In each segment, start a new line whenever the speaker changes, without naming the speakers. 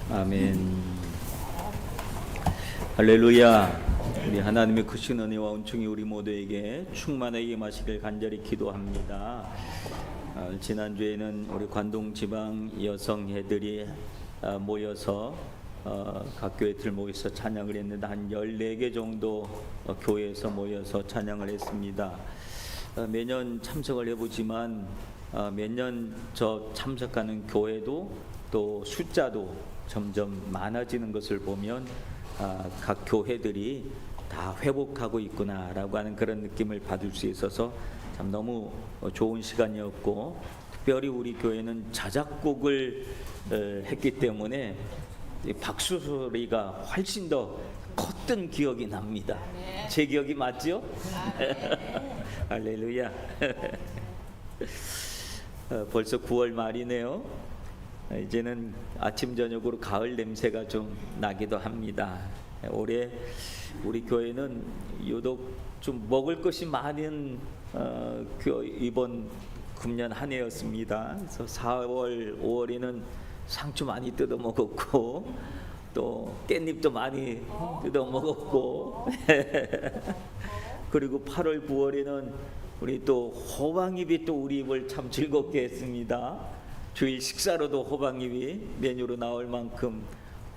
아멘. 할렐루야. 우리 하나님의 크신 은혜와 은총이 우리 모두에게 충만하게 임하시길 간절히 기도합니다. 지난주에는 우리 관동 지방 여성회들이 모여서 각 교회들 모여서 찬양을 했는데 한 14개 정도 교회에서 모여서 찬양을 했습니다. 매년 참석을 해보지만 매년 저 참석하는 교회도 또 숫자도 점점 많아지는 것을 보면 각 교회들이 다 회복하고 있구나라고 하는 그런 느낌을 받을 수 있어서 참 너무 좋은 시간이었고, 특별히 우리 교회는 자작곡을 했기 때문에 박수 소리가 훨씬 더 컸던 기억이 납니다. 제 기억이 맞죠? 할렐루야. 벌써 9월 말이네요. 이제는 아침 저녁으로 가을 냄새가 좀 나기도 합니다. 올해 우리 교회는 유독 좀 먹을 것이 많은 이번 금년 한 해였습니다. 그래서 4월, 5월에는 상추 많이 뜯어 먹었고 또 깻잎도 많이 뜯어 먹었고 그리고 8월, 9월에는 우리 또 호박잎이 또 우리 입을 참 즐겁게 했습니다. 주일 식사로도 호박잎이 메뉴로 나올 만큼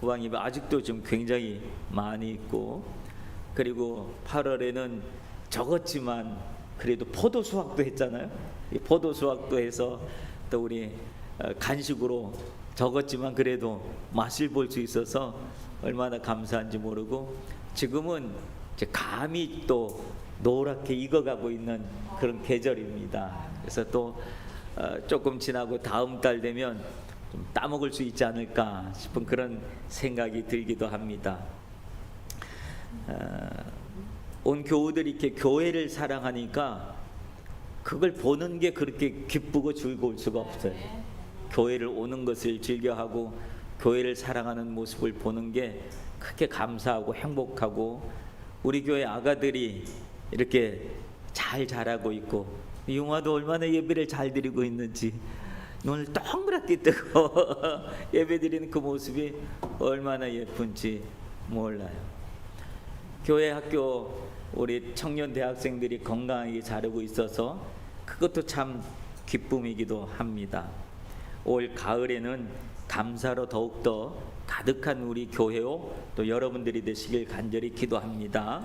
호박잎이 아직도 좀 굉장히 많이 있고, 그리고 8월에는 적었지만 그래도 포도 수확도 했잖아요. 이 포도 수확도 해서 또 우리 간식으로 적었지만 그래도 맛을 볼 수 있어서 얼마나 감사한지 모르고, 지금은 이제 감이 또 노랗게 익어가고 있는 그런 계절입니다. 그래서 또 조금 지나고 다음 달 되면 좀 따먹을 수 있지 않을까 싶은 그런 생각이 들기도 합니다. 온 교우들이 이렇게 교회를 사랑하니까 그걸 보는 게 그렇게 기쁘고 즐거울 수가 없어요. 교회를 오는 것을 즐겨하고 교회를 사랑하는 모습을 보는 게 크게 감사하고 행복하고, 우리 교회 아가들이 이렇게 잘 자라고 있고, 용화도 얼마나 예배를 잘 드리고 있는지 눈을 동그랗게 뜨고 예배 드리는 그 모습이 얼마나 예쁜지 몰라요. 교회 학교 우리 청년 대학생들이 건강하게 자라고 있어서 그것도 참 기쁨이기도 합니다. 올 가을에는 감사로 더욱더 가득한 우리 교회요 또 여러분들이 되시길 간절히 기도합니다.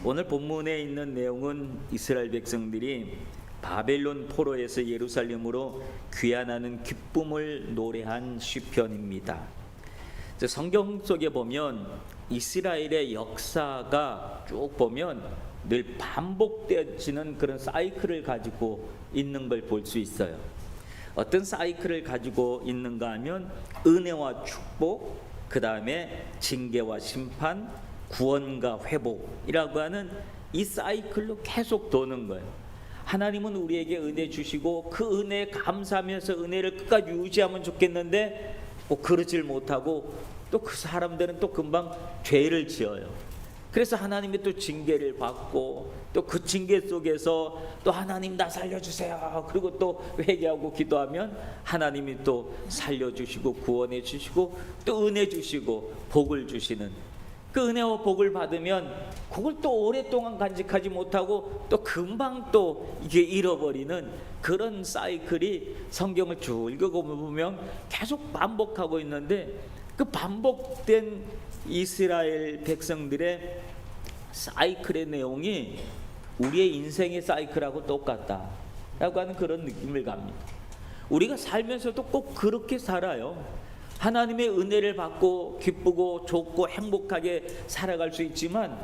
오늘 본문에 있는 내용은 이스라엘 백성들이 바벨론 포로에서 예루살렘으로 귀환하는 기쁨을 노래한 시편입니다. 성경 속에 보면 이스라엘의 역사가 쭉 보면 늘 반복되어지는 그런 사이클을 가지고 있는 걸 볼 수 있어요. 어떤 사이클을 가지고 있는가 하면 은혜와 축복, 그 다음에 징계와 심판, 구원과 회복이라고 하는 이 사이클로 계속 도는 거예요. 하나님은 우리에게 은혜 주시고 그 은혜에 감사하면서 은혜를 끝까지 유지하면 좋겠는데 그러질 못하고 또 그 사람들은 또 금방 죄를 지어요. 그래서 하나님이 또 징계를 받고 또 그 징계 속에서 또 하나님 나 살려주세요. 그리고 또 회개하고 기도하면 하나님이 또 살려주시고 구원해 주시고 또 은혜 주시고 복을 주시는, 그 은혜와 복을 받으면 그걸 또 오랫동안 간직하지 못하고 또 금방 또 이게 잃어버리는 그런 사이클이 성경을 쭉 읽어보면 계속 반복하고 있는데, 그 반복된 이스라엘 백성들의 사이클의 내용이 우리의 인생의 사이클하고 똑같다라고 하는 그런 느낌을 갑니다. 우리가 살면서도 꼭 그렇게 살아요. 하나님의 은혜를 받고 기쁘고 좋고 행복하게 살아갈 수 있지만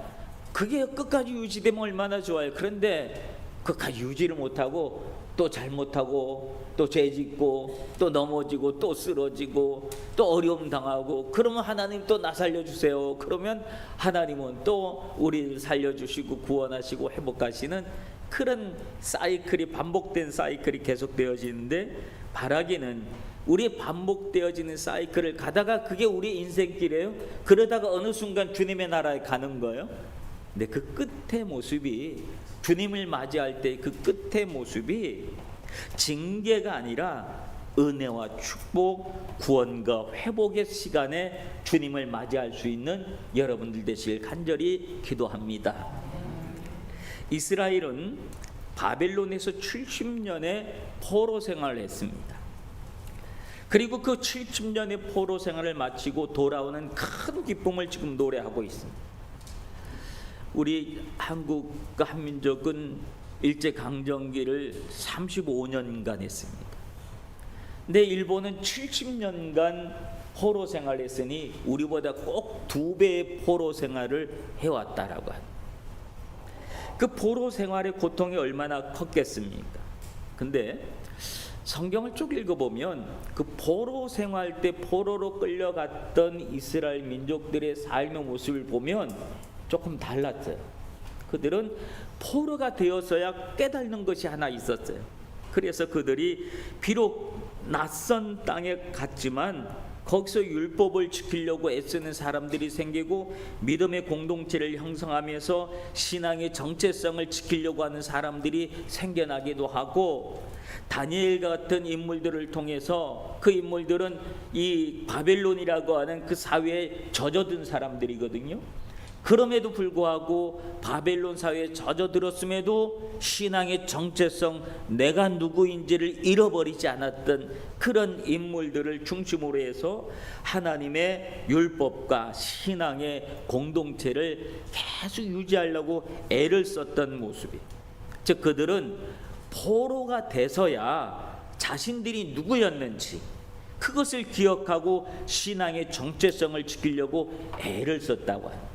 그게 끝까지 유지되면 얼마나 좋아요. 그런데 끝까지 유지를 못하고 또 잘못하고 또 죄짓고 또 넘어지고 또 쓰러지고 또 어려움 당하고, 그러면 하나님 또 나 살려주세요. 그러면 하나님은 또 우리를 살려주시고 구원하시고 회복하시는 그런 사이클이, 반복된 사이클이 계속되어지는데, 바라기는 우리의 반복되어지는 사이클을 가다가 그게 우리 인생길이에요. 그러다가 어느 순간 주님의 나라에 가는 거예요. 근데 그 끝의 모습이, 주님을 맞이할 때 그 끝의 모습이 징계가 아니라 은혜와 축복, 구원과 회복의 시간에 주님을 맞이할 수 있는 여러분들 되실 간절히 기도합니다. 이스라엘은 바벨론에서 70년의 포로 생활을 했습니다. 그리고 그 70년의 포로 생활을 마치고 돌아오는 큰 기쁨을 지금 노래하고 있습니다. 우리 한국과 한민족은 일제강점기를 35년간 했습니다. 근데 일본은 70년간 포로 생활했으니 우리보다 꼭 2배의 포로 생활을 해왔다라고 합니다. 그 포로 생활의 고통이 얼마나 컸겠습니까? 근데 성경을 쭉 읽어보면 그 포로 생활 때 포로로 끌려갔던 이스라엘 민족들의 삶의 모습을 보면 조금 달랐어요. 그들은 포로가 되어서야 깨닫는 것이 하나 있었어요. 그래서 그들이 비록 낯선 땅에 갔지만 거기서 율법을 지키려고 애쓰는 사람들이 생기고 믿음의 공동체를 형성하면서 신앙의 정체성을 지키려고 하는 사람들이 생겨나기도 하고, 다니엘 같은 인물들을 통해서 그 인물들은 이 바벨론이라고 하는 그 사회에 젖어든 사람들이거든요. 그럼에도 불구하고 바벨론 사회에 젖어들었음에도 신앙의 정체성, 내가 누구인지를 잃어버리지 않았던 그런 인물들을 중심으로 해서 하나님의 율법과 신앙의 공동체를 계속 유지하려고 애를 썼던 모습이에요. 즉 그들은 포로가 돼서야 자신들이 누구였는지 그것을 기억하고 신앙의 정체성을 지키려고 애를 썼다고 해요.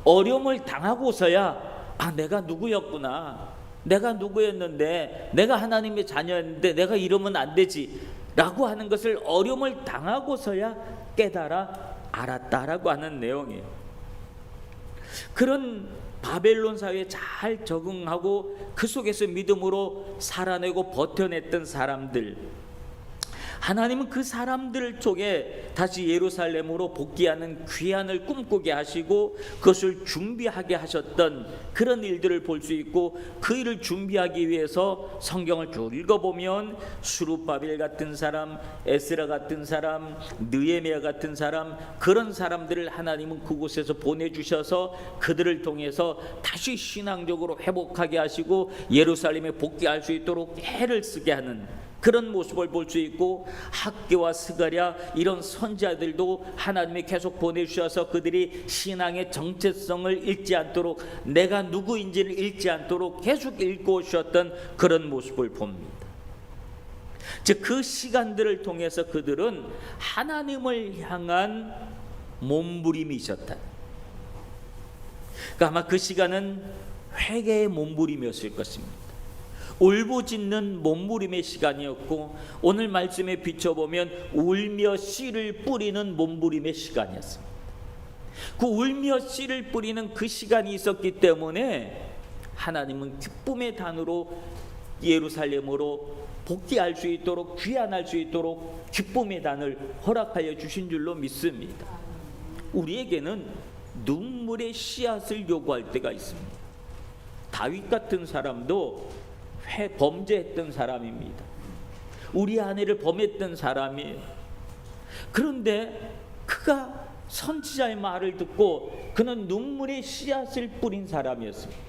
어려움을 당하고서야 내가 누구였구나, 내가 누구였는데, 내가 하나님의 자녀였는데 내가 이러면 안 되지 라고 하는 것을 어려움을 당하고서야 깨달아 알았다라고 하는 내용이에요. 그런 바벨론 사회에 잘 적응하고 그 속에서 믿음으로 살아내고 버텨냈던 사람들, 하나님은 그 사람들 쪽에 다시 예루살렘으로 복귀하는 귀환을 꿈꾸게 하시고 그것을 준비하게 하셨던 그런 일들을 볼 수 있고, 그 일을 준비하기 위해서 성경을 쭉 읽어보면 수룹바벨 같은 사람, 에스라 같은 사람, 느헤미야 같은 사람, 그런 사람들을 하나님은 그곳에서 보내주셔서 그들을 통해서 다시 신앙적으로 회복하게 하시고 예루살렘에 복귀할 수 있도록 애를 쓰게 하는 그런 모습을 볼 수 있고, 학개와 스가랴 이런 선지자들도 하나님이 계속 보내주셔서 그들이 신앙의 정체성을 잃지 않도록, 내가 누구인지를 잃지 않도록 계속 읽고 오셨던 그런 모습을 봅니다. 즉 그 시간들을 통해서 그들은 하나님을 향한 몸부림이셨다. 그러니까 아마 그 시간은 회개의 몸부림이었을 것입니다. 울부짖는 몸부림의 시간이었고, 오늘 말씀에 비춰보면 울며 씨를 뿌리는 몸부림의 시간이었습니다. 그 울며 씨를 뿌리는 그 시간이 있었기 때문에 하나님은 기쁨의 단으로 예루살렘으로 복귀할 수 있도록, 귀환할 수 있도록 기쁨의 단을 허락하여 주신 줄로 믿습니다. 우리에게는 눈물의 씨앗을 요구할 때가 있습니다. 다윗 같은 사람도 범죄했던 사람입니다. 우리 아내를 범했던 사람이에요. 그런데 그가 선지자의 말을 듣고 그는 눈물의 씨앗을 뿌린 사람이었습니다.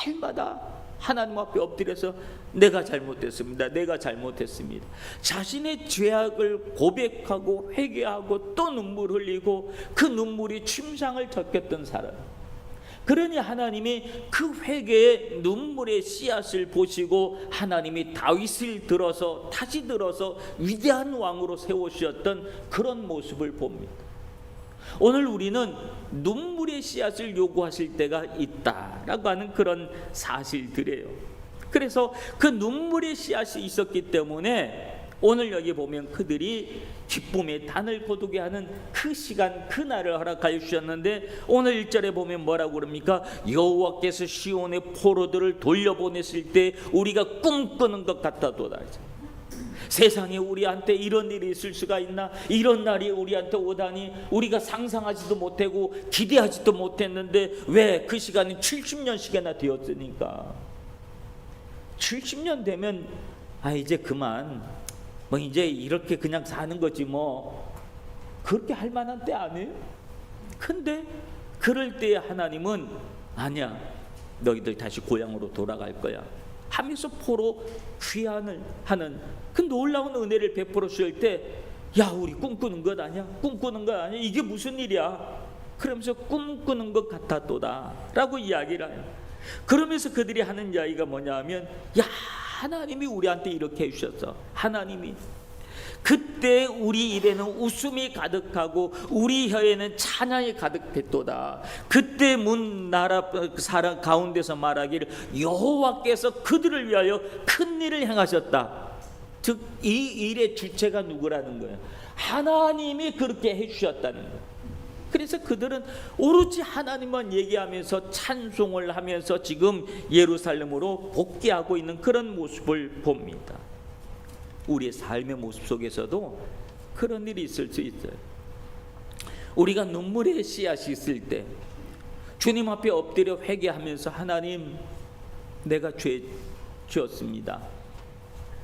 날마다 하나님 앞에 엎드려서 내가 잘못했습니다, 내가 잘못했습니다, 자신의 죄악을 고백하고 회개하고 또 눈물 흘리고 그 눈물이 침상을 적겠던 사람. 그러니 하나님이 그 회개의 눈물의 씨앗을 보시고 하나님이 다윗을 들어서 다시 들어서 위대한 왕으로 세우셨던 그런 모습을 봅니다. 오늘 우리는 눈물의 씨앗을 요구하실 때가 있다라고 하는 그런 사실들이에요. 그래서 그 눈물의 씨앗이 있었기 때문에 오늘 여기 보면 그들이 기쁨의 단을 거두게 하는 그 시간, 그 날을 허락하여 주셨는데, 오늘 1절에 보면 뭐라고 그럽니까? 여호와께서 시온의 포로들을 돌려보냈을 때 우리가 꿈꾸는 것 같다도다. 세상에 우리한테 이런 일이 있을 수가 있나? 이런 날이 우리한테 오다니 우리가 상상하지도 못하고 기대하지도 못했는데 왜 그 시간이 70년씩이나 되었으니까. 70년 되면 이제 그만, 뭐 이제 이렇게 그냥 사는 거지 뭐, 그렇게 할 만한 때 아니에요? 근데 그럴 때에 하나님은 아니야, 너희들 다시 고향으로 돌아갈 거야 하면서 포로 귀환을 하는 그 놀라운 은혜를 베풀어 주실 때, 야, 우리 꿈꾸는 것 아니야? 꿈꾸는 것 아니야? 이게 무슨 일이야? 그러면서 꿈꾸는 것 같았도다 라고 이야기를 해요. 그러면서 그들이 하는 이야기가 뭐냐 하면, 야, 하나님이 우리한테 이렇게 해주셨어. 하나님이 그때 우리 입에는 웃음이 가득하고 우리 혀에는 찬양이 가득했도다. 그때 문 나라 사람 가운데서 말하기를 여호와께서 그들을 위하여 큰 일을 행하셨다. 즉 이 일의 주체가 누구라는 거예요? 하나님이 그렇게 해주셨다는 거예요. 그래서 그들은 오로지 하나님만 얘기하면서 찬송을 하면서 지금 예루살렘으로 복귀하고 있는 그런 모습을 봅니다. 우리의 삶의 모습 속에서도 그런 일이 있을 수 있어요. 우리가 눈물의 씨앗이 있을 때 주님 앞에 엎드려 회개하면서, 하나님, 내가 죄 지었습니다.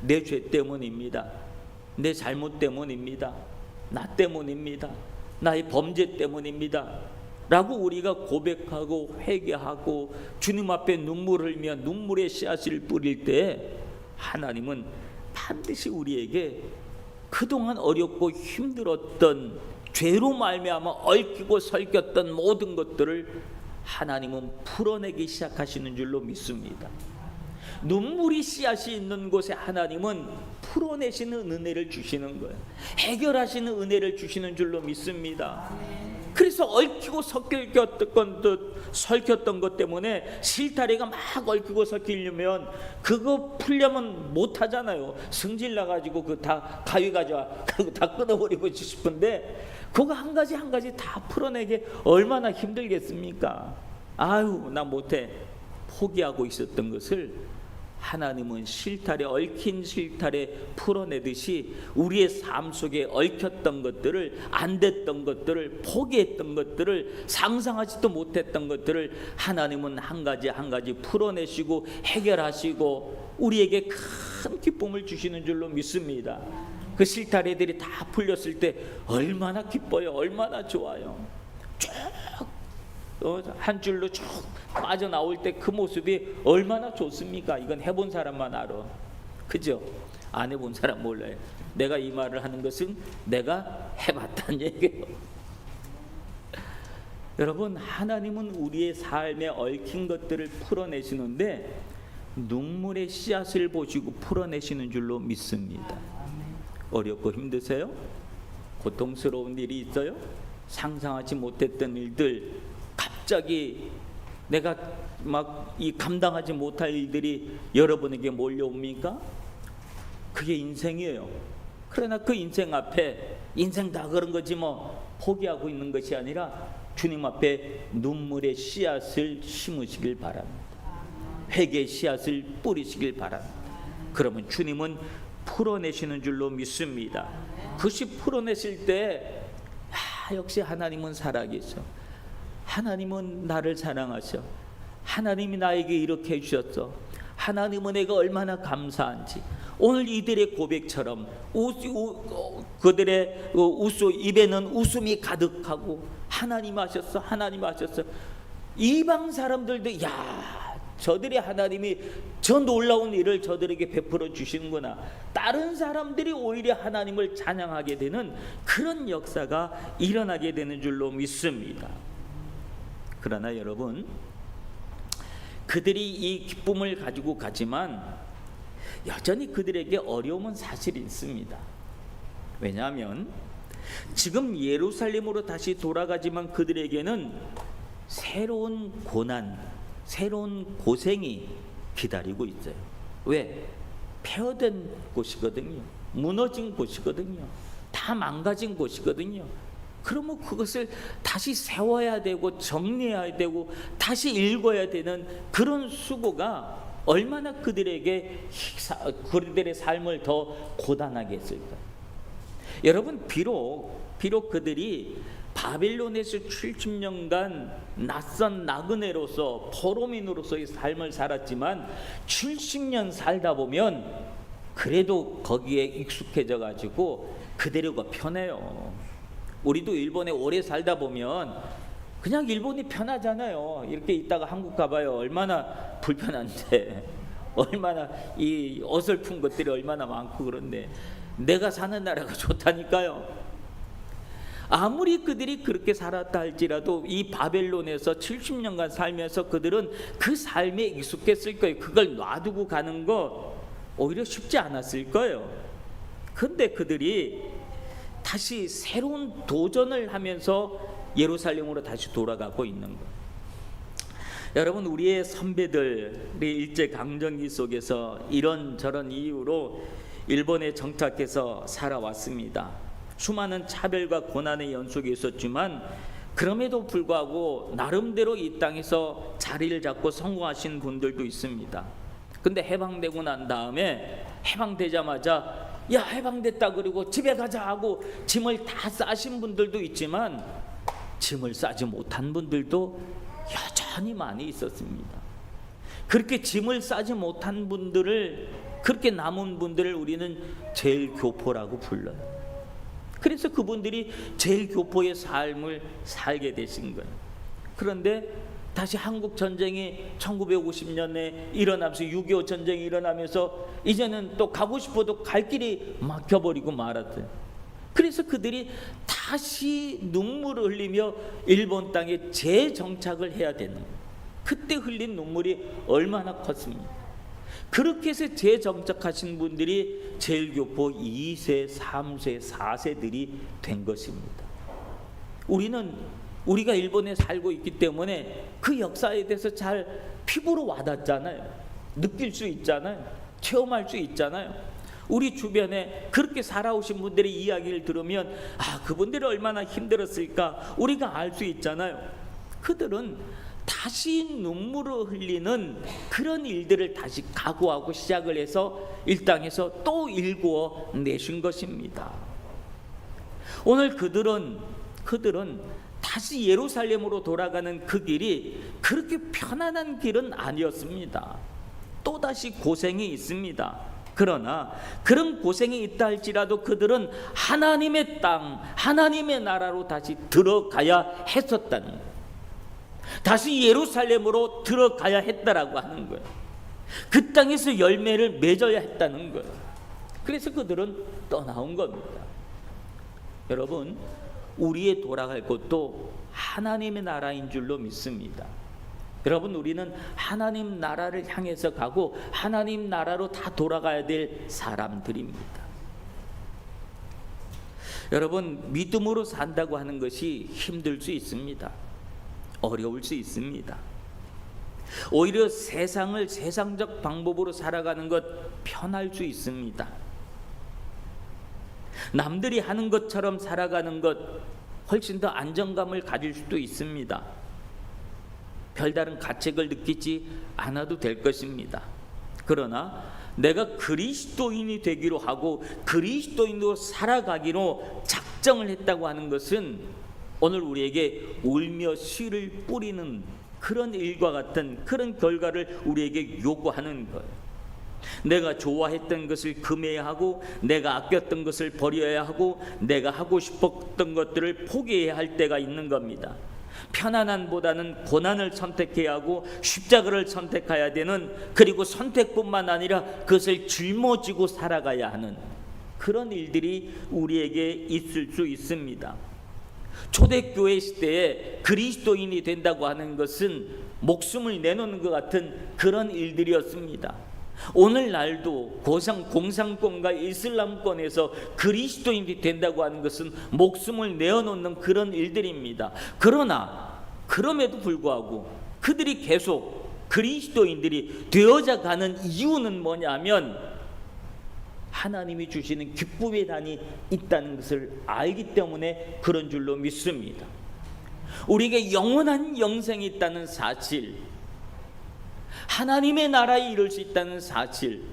내 죄 때문입니다. 내 잘못 때문입니다. 나 때문입니다. 나의 범죄 때문입니다 라고 우리가 고백하고 회개하고 주님 앞에 눈물을 흘며 눈물의 씨앗을 뿌릴 때, 하나님은 반드시 우리에게 그동안 어렵고 힘들었던 죄로 말미암아 얽히고 설켰던 모든 것들을 하나님은 풀어내기 시작하시는 줄로 믿습니다. 눈물이 씨앗이 있는 곳에 하나님은 풀어내시는 은혜를 주시는 거예요. 해결하시는 은혜를 주시는 줄로 믿습니다. 그래서 얽히고 설켰던 것 때문에 실타래가 막 얽히고 설키려면 그거 풀려면 못 하잖아요. 승질 나가지고 그 다 가위 가져와 그리고 다 끊어버리고 싶은데, 그거 한 가지 한 가지 다 풀어내기 얼마나 힘들겠습니까? 아유, 나 못해 포기하고 있었던 것을 하나님은 실타래, 얽힌 실타래 풀어내듯이 우리의 삶 속에 얽혔던 것들을, 안 됐던 것들을, 포기했던 것들을, 상상하지도 못했던 것들을 하나님은 한 가지 한 가지 풀어내시고 해결하시고 우리에게 큰 기쁨을 주시는 줄로 믿습니다. 그 실타래들이 다 풀렸을 때 얼마나 기뻐요, 얼마나 좋아요. 쭉 한 줄로 쭉 빠져나올 때 그 모습이 얼마나 좋습니까? 이건 해본 사람만 알아. 그죠? 안 해본 사람 몰라요. 내가 이 말을 하는 것은 내가 해봤다는 얘기예요. 여러분, 하나님은 우리의 삶에 얽힌 것들을 풀어내시는데 눈물의 씨앗을 보시고 풀어내시는 줄로 믿습니다. 어렵고 힘드세요? 고통스러운 일이 있어요? 상상하지 못했던 일들, 갑자기 내가 막 이 감당하지 못할 일들이 여러분에게 몰려옵니까? 그게 인생이에요. 그러나 그 인생 앞에 인생 다 그런 거지 뭐 포기하고 있는 것이 아니라 주님 앞에 눈물의 씨앗을 심으시길 바랍니다. 회개의 씨앗을 뿌리시길 바랍니다. 그러면 주님은 풀어내시는 줄로 믿습니다. 그것이 풀어내실 때, 역시 하나님은 살아계셔. 하나님은 나를 사랑하셔. 하나님이 나에게 이렇게 해주셨어. 하나님은 내가 얼마나 감사한지. 오늘 이들의 고백처럼 그들의 입에는 웃음이 가득하고 하나님 하셨어, 하나님 하셨어. 이방 사람들도, 야, 저들의 하나님이 저 놀라운 일을 저들에게 베풀어 주시는구나. 다른 사람들이 오히려 하나님을 찬양하게 되는 그런 역사가 일어나게 되는 줄로 믿습니다. 그러나 여러분, 그들이 이 기쁨을 가지고 가지만 여전히 그들에게 어려움은 사실 있습니다. 왜냐하면 지금 예루살렘으로 다시 돌아가지만 그들에게는 새로운 고난, 새로운 고생이 기다리고 있어요. 왜? 폐허된 곳이거든요. 무너진 곳이거든요. 다 망가진 곳이거든요. 그러면 그것을 다시 세워야 되고 정리해야 되고 다시 읽어야 되는 그런 수고가 얼마나 그들에게 그들의 삶을 더 고단하게 했을까. 여러분, 비록 그들이 바빌론에서 70년간 낯선 나그네로서 포로민으로서의 삶을 살았지만 70년 살다 보면 그래도 거기에 익숙해져 가지고 그대로가 편해요. 우리도 일본에 오래 살다 보면 그냥 일본이 편하잖아요. 이렇게 있다가 한국 가봐요. 얼마나 불편한데, 얼마나 이 어설픈 것들이 얼마나 많고. 그런데 내가 사는 나라가 좋다니까요. 아무리 그들이 그렇게 살았다 할지라도 이 바벨론에서 70년간 살면서 그들은 그 삶에 익숙했을 거예요. 그걸 놔두고 가는 거 오히려 쉽지 않았을 거예요. 근데 그들이 다시 새로운 도전을 하면서 예루살렘으로 다시 돌아가고 있는 거예요. 여러분, 우리의 선배들이 일제강점기 속에서 이런저런 이유로 일본에 정착해서 살아왔습니다. 수많은 차별과 고난의 연속이 있었지만 그럼에도 불구하고 나름대로 이 땅에서 자리를 잡고 성공하신 분들도 있습니다. 근데 해방되고 난 다음에 해방되자마자 야, 해방됐다 그리고 집에 가자 하고 짐을 다 싸신 분들도 있지만 짐을 싸지 못한 분들도 여전히 많이 있었습니다. 그렇게 짐을 싸지 못한 분들을, 그렇게 남은 분들을 우리는 제일교포라고 불러요. 그래서 그분들이 제일교포의 삶을 살게 되신 거예요. 그런데 다시 한국 전쟁이 1950년에 일어나면서 6.25 전쟁이 일어나면서 이제는 또 가고 싶어도 갈 길이 막혀버리고 말았대요. 그래서 그들이 다시 눈물을 흘리며 일본 땅에 재정착을 해야 되는 거예요. 그때 흘린 눈물이 얼마나 컸습니까? 그렇게 해서 재정착하신 분들이 제일교포 2세, 3세, 4세들이 된 것입니다. 우리가 일본에 살고 있기 때문에 그 역사에 대해서 잘 피부로 와닿잖아요. 느낄 수 있잖아요. 체험할 수 있잖아요. 우리 주변에 그렇게 살아오신 분들의 이야기를 들으면 그분들이 얼마나 힘들었을까 우리가 알 수 있잖아요. 그들은 다시 눈물을 흘리는 그런 일들을 다시 각오하고 시작을 해서 이 땅에서 또 일구어 내신 것입니다. 오늘 그들은 다시 예루살렘으로 돌아가는 그 길이 그렇게 편안한 길은 아니었습니다. 또다시 고생이 있습니다. 그러나 그런 고생이 있다 할지라도 그들은 하나님의 땅, 하나님의 나라로 다시 들어가야 했었다는 거예요. 다시 예루살렘으로 들어가야 했다라고 하는 거예요. 그 땅에서 열매를 맺어야 했다는 거예요. 그래서 그들은 떠나온 겁니다. 여러분, 우리의 돌아갈 곳도 하나님의 나라인 줄로 믿습니다. 여러분, 우리는 하나님 나라를 향해서 가고 하나님 나라로 다 돌아가야 될 사람들입니다. 여러분, 믿음으로 산다고 하는 것이 힘들 수 있습니다. 어려울 수 있습니다. 오히려 세상을 세상적 방법으로 살아가는 것 편할 수 있습니다. 남들이 하는 것처럼 살아가는 것 훨씬 더 안정감을 가질 수도 있습니다. 별다른 가책을 느끼지 않아도 될 것입니다. 그러나 내가 그리스도인이 되기로 하고 그리스도인으로 살아가기로 작정을 했다고 하는 것은 오늘 우리에게 울며 씨를 뿌리는 그런 일과 같은 그런 결과를 우리에게 요구하는 거예요. 내가 좋아했던 것을 금해야 하고 내가 아꼈던 것을 버려야 하고 내가 하고 싶었던 것들을 포기해야 할 때가 있는 겁니다. 편안함보다는 고난을 선택해야 하고 십자가를 선택해야 되는, 그리고 선택뿐만 아니라 그것을 짊어지고 살아가야 하는 그런 일들이 우리에게 있을 수 있습니다. 초대교회 시대에 그리스도인이 된다고 하는 것은 목숨을 내놓는 것 같은 그런 일들이었습니다. 오늘날도 공산권과 이슬람권에서 그리스도인이 된다고 하는 것은 목숨을 내어놓는 그런 일들입니다. 그러나 그럼에도 불구하고 그들이 계속 그리스도인들이 되어져 가는 이유는 뭐냐면 하나님이 주시는 기쁨의 단이 있다는 것을 알기 때문에 그런 줄로 믿습니다. 우리에게 영원한 영생이 있다는 사실, 하나님의 나라에 이룰 수 있다는 사실,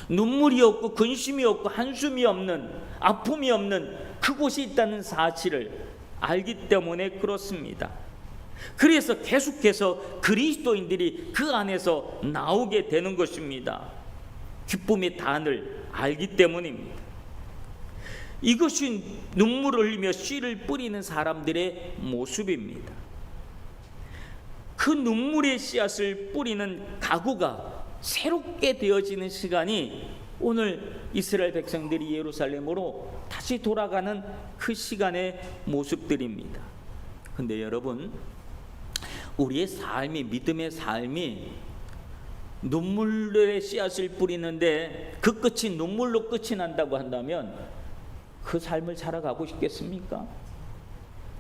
눈물이 없고 근심이 없고 한숨이 없는, 아픔이 없는 그곳이 있다는 사실을 알기 때문에 그렇습니다. 그래서 계속해서 그리스도인들이 그 안에서 나오게 되는 것입니다. 기쁨의 단을 알기 때문입니다. 이것이 눈물을 흘리며 씨를 뿌리는 사람들의 모습입니다. 그 눈물의 씨앗을 뿌리는 가구가 새롭게 되어지는 시간이 오늘 이스라엘 백성들이 예루살렘으로 다시 돌아가는 그 시간의 모습들입니다. 근데 여러분, 우리의 삶이, 믿음의 삶이 눈물의 씨앗을 뿌리는데 그 끝이 눈물로 끝이 난다고 한다면 그 삶을 살아가고 싶겠습니까?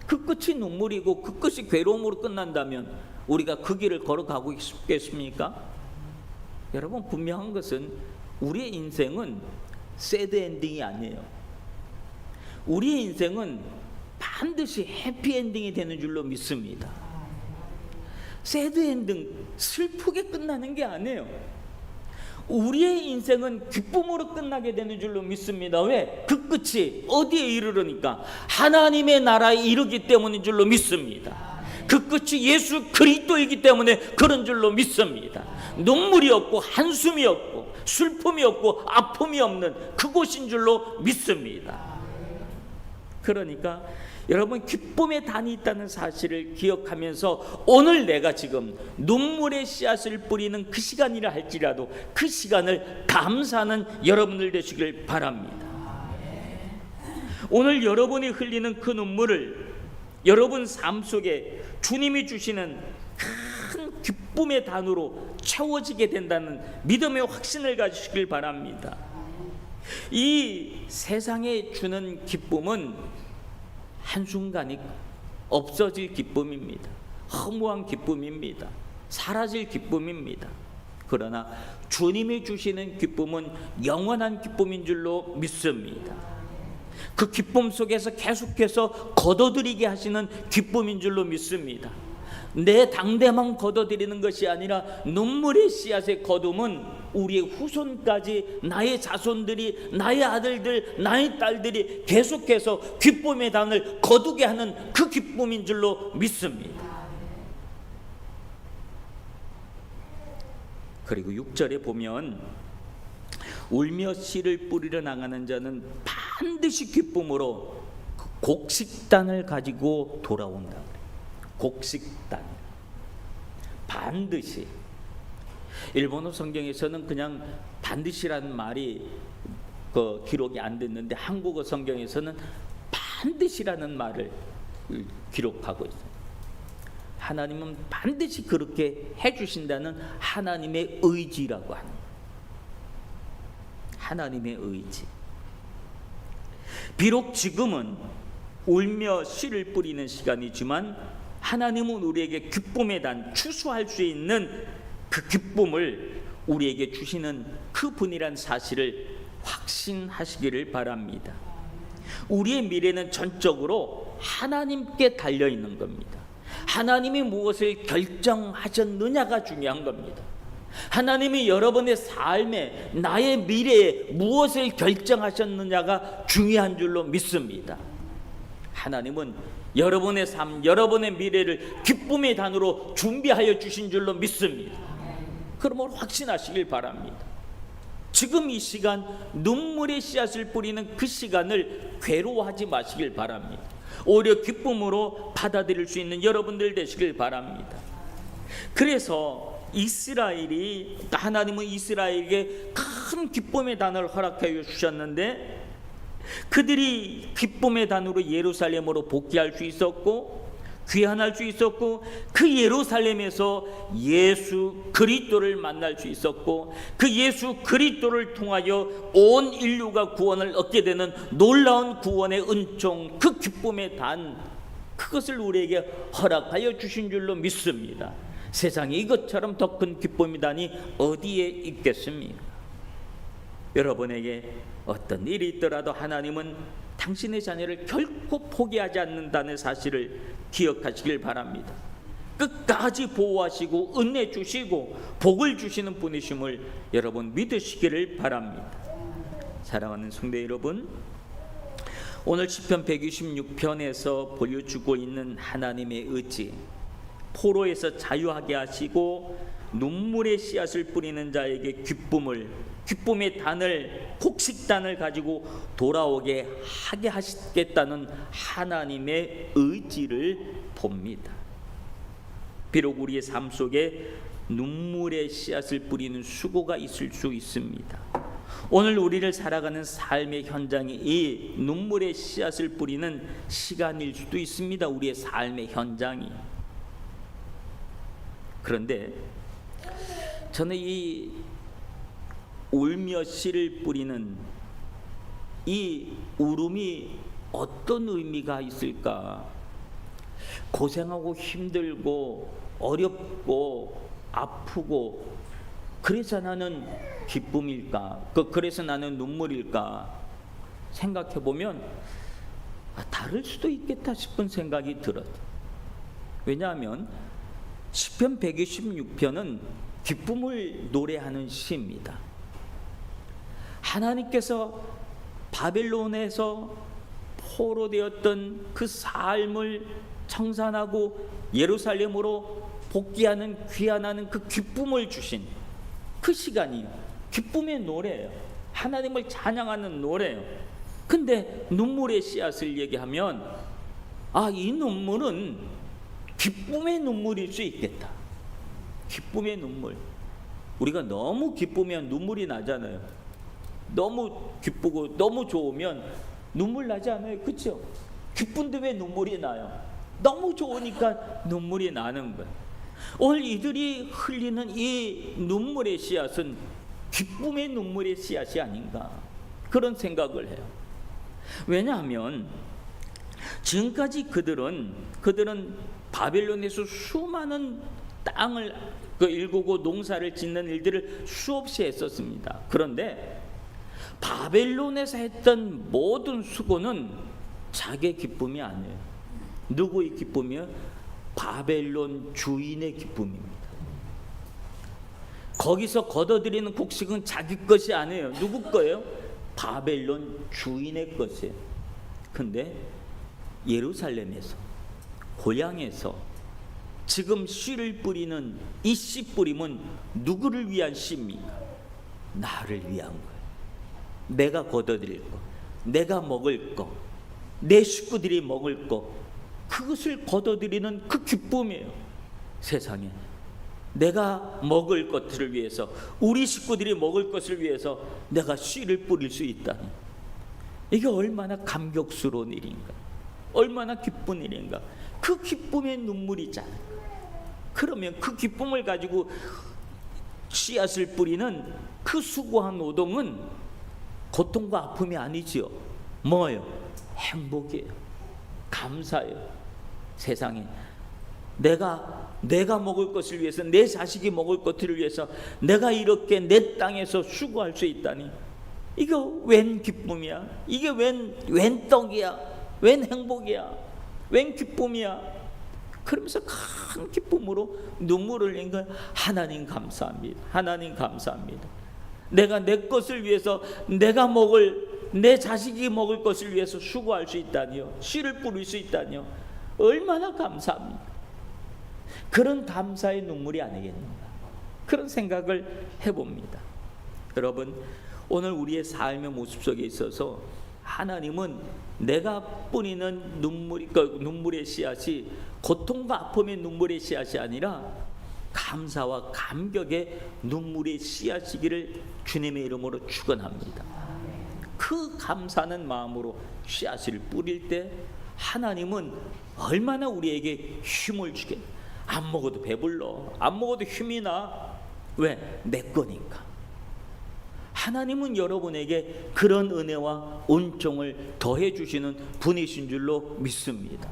그 끝이 눈물이고 그 끝이 괴로움으로 끝난다면 우리가 그 길을 걸어가고 싶겠습니까? 여러분, 분명한 것은 우리의 인생은 새드 엔딩이 아니에요. 우리의 인생은 반드시 해피 엔딩이 되는 줄로 믿습니다. 새드 엔딩, 슬프게 끝나는 게 아니에요. 우리의 인생은 기쁨으로 끝나게 되는 줄로 믿습니다. 왜? 그 끝이 어디에 이르르니까 하나님의 나라에 이르기 때문인 줄로 믿습니다. 그 끝이 예수 그리스도이기 때문에 그런 줄로 믿습니다. 눈물이 없고 한숨이 없고 슬픔이 없고 아픔이 없는 그곳인 줄로 믿습니다. 그러니까 여러분, 기쁨의 단이 있다는 사실을 기억하면서 오늘 내가 지금 눈물의 씨앗을 뿌리는 그 시간이라 할지라도 그 시간을 감사하는 여러분들 되시길 바랍니다. 오늘 여러분이 흘리는 그 눈물을 여러분 삶 속에 주님이 주시는 큰 기쁨의 단으로 채워지게 된다는 믿음의 확신을 가지시길 바랍니다. 이 세상에 주는 기쁨은 한순간이 없어질 기쁨입니다. 허무한 기쁨입니다. 사라질 기쁨입니다. 그러나 주님이 주시는 기쁨은 영원한 기쁨인 줄로 믿습니다. 그 기쁨 속에서 계속해서 거둬들이게 하시는 기쁨인 줄로 믿습니다. 내 당대만 거둬들이는 것이 아니라 눈물의 씨앗의 거둠은 우리의 후손까지, 나의 자손들이, 나의 아들들, 나의 딸들이 계속해서 기쁨의 단을 거두게 하는 그 기쁨인 줄로 믿습니다. 그리고 6절에 보면 울며 씨를 뿌리러 나가는 자는 반드시 기쁨으로 곡식단을 가지고 돌아온다. 곡식단, 반드시. 일본어 성경에서는 그냥 반드시라는 말이 기록이 안 됐는데 한국어 성경에서는 반드시라는 말을 기록하고 있어요. 하나님은 반드시 그렇게 해주신다는 하나님의 의지라고 하는 거예요. 하나님의 의지. 비록 지금은 울며 씨를 뿌리는 시간이지만 하나님은 우리에게 기쁨의 단, 추수할 수 있는 그 기쁨을 우리에게 주시는 그 분이란 사실을 확신하시기를 바랍니다. 우리의 미래는 전적으로 하나님께 달려 있는 겁니다. 하나님이 무엇을 결정하셨느냐가 중요한 겁니다. 하나님이 여러분의 삶에, 나의 미래에 무엇을 결정하셨느냐가 중요한 줄로 믿습니다. 하나님은 여러분의 삶, 여러분의 미래를 기쁨의 단으로 준비하여 주신 줄로 믿습니다. 그러므로 확신하시길 바랍니다. 지금 이 시간 눈물의 씨앗을 뿌리는 그 시간을 괴로워하지 마시길 바랍니다. 오히려 기쁨으로 받아들일 수 있는 여러분들 되시길 바랍니다. 그래서 하나님은 이스라엘에게 큰 기쁨의 단을 허락하여 주셨는데 그들이 기쁨의 단으로 예루살렘으로 복귀할 수 있었고 귀환할 수 있었고 그 예루살렘에서 예수 그리스도를 만날 수 있었고 그 예수 그리스도를 통하여 온 인류가 구원을 얻게 되는 놀라운 구원의 은총, 그 기쁨의 단, 그것을 우리에게 허락하여 주신 줄로 믿습니다. 세상에 이것처럼 더 큰 기쁨의 단이 어디에 있겠습니까? 여러분에게 어떤 일이 있더라도 하나님은 당신의 자녀를 결코 포기하지 않는다는 사실을 기억하시길 바랍니다. 끝까지 보호하시고 은혜 주시고 복을 주시는 분이심을 여러분 믿으시기를 바랍니다. 사랑하는 성도 여러분, 오늘 시편 126편에서 보여주고 있는 하나님의 의지, 포로에서 자유하게 하시고 눈물의 씨앗을 뿌리는 자에게 기쁨을 기쁨의 단을, 곡식단을 가지고 돌아오게 하게 하시겠다는 하나님의 의지를 봅니다. 비록 우리의 삶 속에 눈물의 씨앗을 뿌리는 수고가 있을 수 있습니다. 오늘 우리를 살아가는 삶의 현장이 이 눈물의 씨앗을 뿌리는 시간일 수도 있습니다. 우리의 삶의 현장이. 그런데 저는 이 울며 씨를 뿌리는 이 울음이 어떤 의미가 있을까? 고생하고 힘들고 어렵고 아프고 그래서 나는 기쁨일까? 그래서 나는 눈물일까? 생각해 보면 다를 수도 있겠다 싶은 생각이 들어요. 왜냐하면 시편 126편은 기쁨을 노래하는 시입니다. 하나님께서 바벨론에서 포로되었던 그 삶을 청산하고 예루살렘으로 복귀하는 귀환하는 그 기쁨을 주신 그 시간이 기쁨의 노래예요. 하나님을 찬양하는 노래예요. 근데 눈물의 씨앗을 얘기하면 이 눈물은 기쁨의 눈물일 수 있겠다. 기쁨의 눈물. 우리가 너무 기쁘면 눈물이 나잖아요. 너무 기쁘고 너무 좋으면 눈물 나지 않아요? 그렇죠? 기쁜데 왜 눈물이 나요? 너무 좋으니까 눈물이 나는 거예요. 오늘 이들이 흘리는 이 눈물의 씨앗은 기쁨의 눈물의 씨앗이 아닌가 그런 생각을 해요. 왜냐하면 지금까지 그들은 바벨론에서 수많은 땅을 일구고 농사를 짓는 일들을 수없이 했었습니다. 그런데 바벨론에서 했던 모든 수고는 자기의 기쁨이 아니에요. 누구의 기쁨이요? 바벨론 주인의 기쁨입니다. 거기서 걷어들이는 곡식은 자기 것이 아니에요. 누구 거예요? 바벨론 주인의 것이에요. 근데 예루살렘에서, 고향에서 지금 씨를 뿌리는 이 씨 뿌림은 누구를 위한 씨입니까? 나를 위한 거예요. 내가 걷어들일 거, 내가 먹을 거, 내 식구들이 먹을 거, 그것을 걷어들이는 그 기쁨이에요. 세상에 내가 먹을 것들을 위해서, 우리 식구들이 먹을 것을 위해서 내가 씨를 뿌릴 수 있다니, 이게 얼마나 감격스러운 일인가, 얼마나 기쁜 일인가. 그 기쁨의 눈물이잖아요. 그러면 그 기쁨을 가지고 씨앗을 뿌리는 그 수고한 노동은 고통과 아픔이 아니지요. 뭐예요? 행복이에요. 감사예요. 세상에 내가 먹을 것을 위해서, 내 자식이 먹을 것들을 위해서 내가 이렇게 내 땅에서 수고할 수 있다니, 이게 웬 기쁨이야? 이게 웬 떡이야? 웬 행복이야? 웬 기쁨이야? 그러면서 큰 기쁨으로 눈물을 흘린 거예요. 하나님 감사합니다. 하나님 감사합니다. 내가 내 것을 위해서, 내가 먹을, 내 자식이 먹을 것을 위해서 수고할 수 있다니요, 씨를 뿌릴 수 있다니요, 얼마나 감사합니까? 그런 감사의 눈물이 아니겠는가, 그런 생각을 해봅니다. 여러분, 오늘 우리의 삶의 모습 속에 있어서 하나님은 내가 뿌리는 눈물의 씨앗이 고통과 아픔의 눈물의 씨앗이 아니라 감사와 감격의 눈물의 씨앗이기를 주님의 이름으로 축원합니다. 그 감사하는 마음으로 씨앗을 뿌릴 때 하나님은 얼마나 우리에게 힘을 주게. 안 먹어도 배불러, 안 먹어도 힘이 나. 왜? 내 거니까. 하나님은 여러분에게 그런 은혜와 은총을 더해 주시는 분이신 줄로 믿습니다.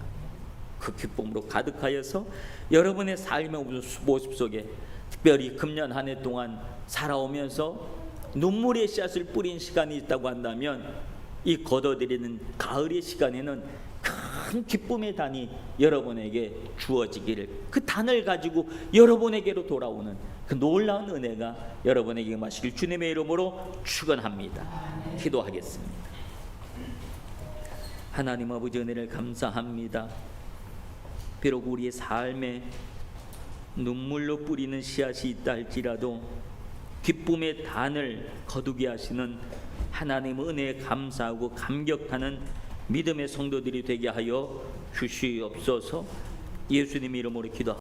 그 기쁨으로 가득하여서 여러분의 삶의 모습 속에, 특별히 금년 한 해 동안 살아오면서 눈물의 씨앗을 뿌린 시간이 있다고 한다면, 이 걷어들이는 가을의 시간에는 큰 기쁨의 단이 여러분에게 주어지기를, 그 단을 가지고 여러분에게로 돌아오는 그 놀라운 은혜가 여러분에게 임하시길 주님의 이름으로 축원합니다. 기도하겠습니다. 하나님 아버지, 은혜를 감사합니다. 비록 우리의 삶에 눈물로 뿌리는 씨앗이 있다 할지라도 기쁨의 단을 거두게 하시는 하나님 은혜에 감사하고 감격하는 믿음의 성도들이 되게 하여 주시옵소서. 예수님 이름으로 기도합니다.